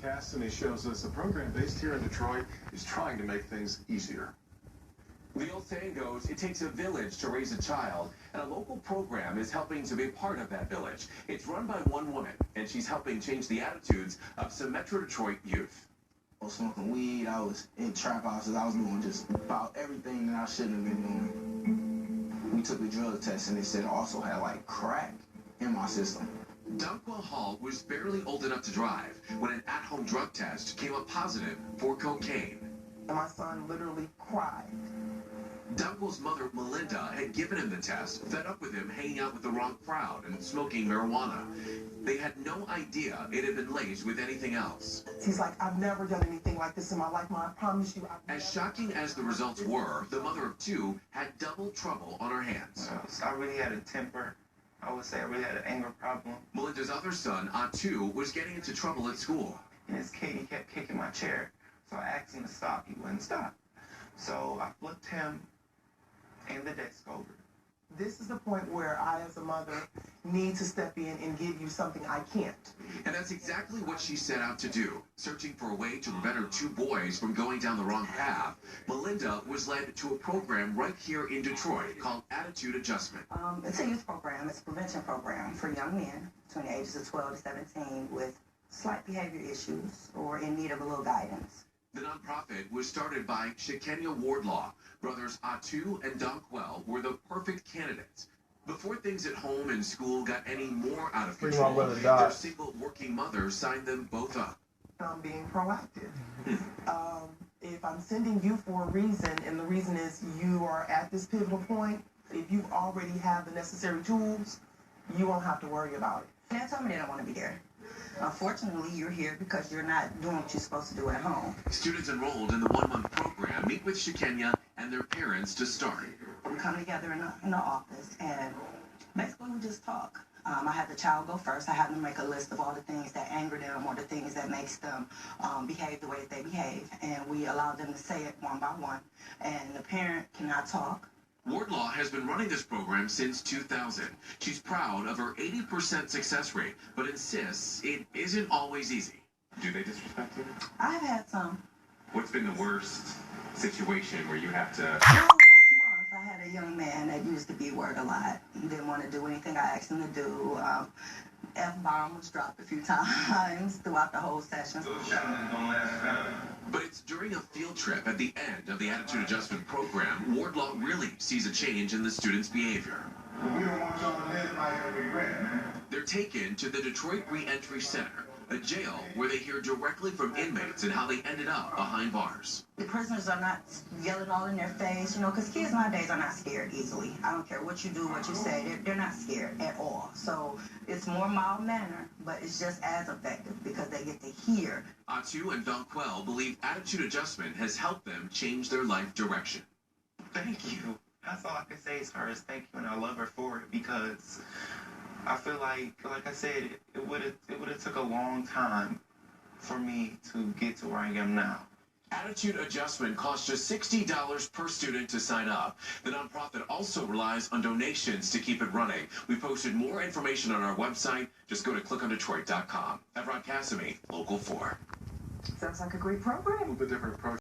Cassidy shows us a program based here in Detroit is trying to make things easier. The old saying goes, it takes a village to raise a child, and a local program is helping to be part of that village. It's run by one woman, and she's helping change the attitudes of some Metro Detroit youth. I was smoking weed, I was in trap houses, I was doing just about everything that I shouldn't have been doing. We took a drug test and they said I also had like crack in my system. Dunkwell Hall was barely old enough to drive when an at-home drug test came up positive for cocaine. And my son literally cried. Dunkwell's mother, Melinda, had given him the test, fed up with him hanging out with the wrong crowd and smoking marijuana. They had no idea it had been laced with anything else. He's like, I've never done anything like this in my life, Mom. I promise you. As shocking as the results were, the mother of two had double trouble on her hands. I really had a temper. I would say I really had an anger problem. Melinda's other son, Atu, was getting into trouble at school. And his kid, he kept kicking my chair. So I asked him to stop. He wouldn't stop. So I flipped him and the desk over. This is the point where I, as a mother, need to step in and give you something I can't. And that's exactly what she set out to do. Searching for a way to prevent her two boys from going down the wrong path, Melinda was led to a program right here in Detroit called Attitude Adjustment. It's a youth program. It's a prevention program for young men between the ages of 12 to 17 with slight behavior issues or in need of a little guidance. The nonprofit was started by Shekenya Wardlaw. Brothers Atu and Dunkwell were the perfect candidates. Before things at home and school got any more out of control, their single working mother signed them both up. I'm being proactive. If I'm sending you for a reason, and the reason is you are at this pivotal point, if you already have the necessary tools, you won't have to worry about it. They told me they don't want to be there. Unfortunately, you're here because you're not doing what you're supposed to do at home. Students enrolled in the one-month program meet with Shekenya and their parents to start. We come together in the office, and basically we just talk. I had the child go first. I had them make a list of all the things that anger them or the things that makes them behave the way that they behave, and we allow them to say it one by one, and the parent cannot talk. Wardlaw has been running this program since 2000. She's proud of her 80% success rate, but insists it isn't always easy. Do they disrespect you? I've had some. What's been the worst situation where you have to... Well, last month I had a young man that used the B word a lot. He didn't want to do anything I asked him to do. F-bomb was dropped a few times throughout the whole session. But it's during a field trip at the end of the Attitude Adjustment program, Wardlaw really sees a change in the students' behavior. We don't want y'all to live life and regret, man. They're taken to the Detroit Reentry Center, a jail where they hear directly from inmates and how they ended up behind bars. The prisoners are not yelling all in their face, because kids nowadays are not scared easily. I don't care what you do, what you say, they're not scared at all. So it's more mild manner, but it's just as effective because they get to hear. Atu and Dunkwell believe Attitude Adjustment has helped them change their life direction. Thank you. That's all I can say as far as thank you, and I love her for it because I feel like I said, it would have took a long time for me to get to where I am now. Attitude Adjustment costs just $60 per student to sign up. The nonprofit also relies on donations to keep it running. We posted more information on our website. Just go to clickondetroit.com. Evrod Cassimy, Local 4. Sounds like a great program. A little bit different approach.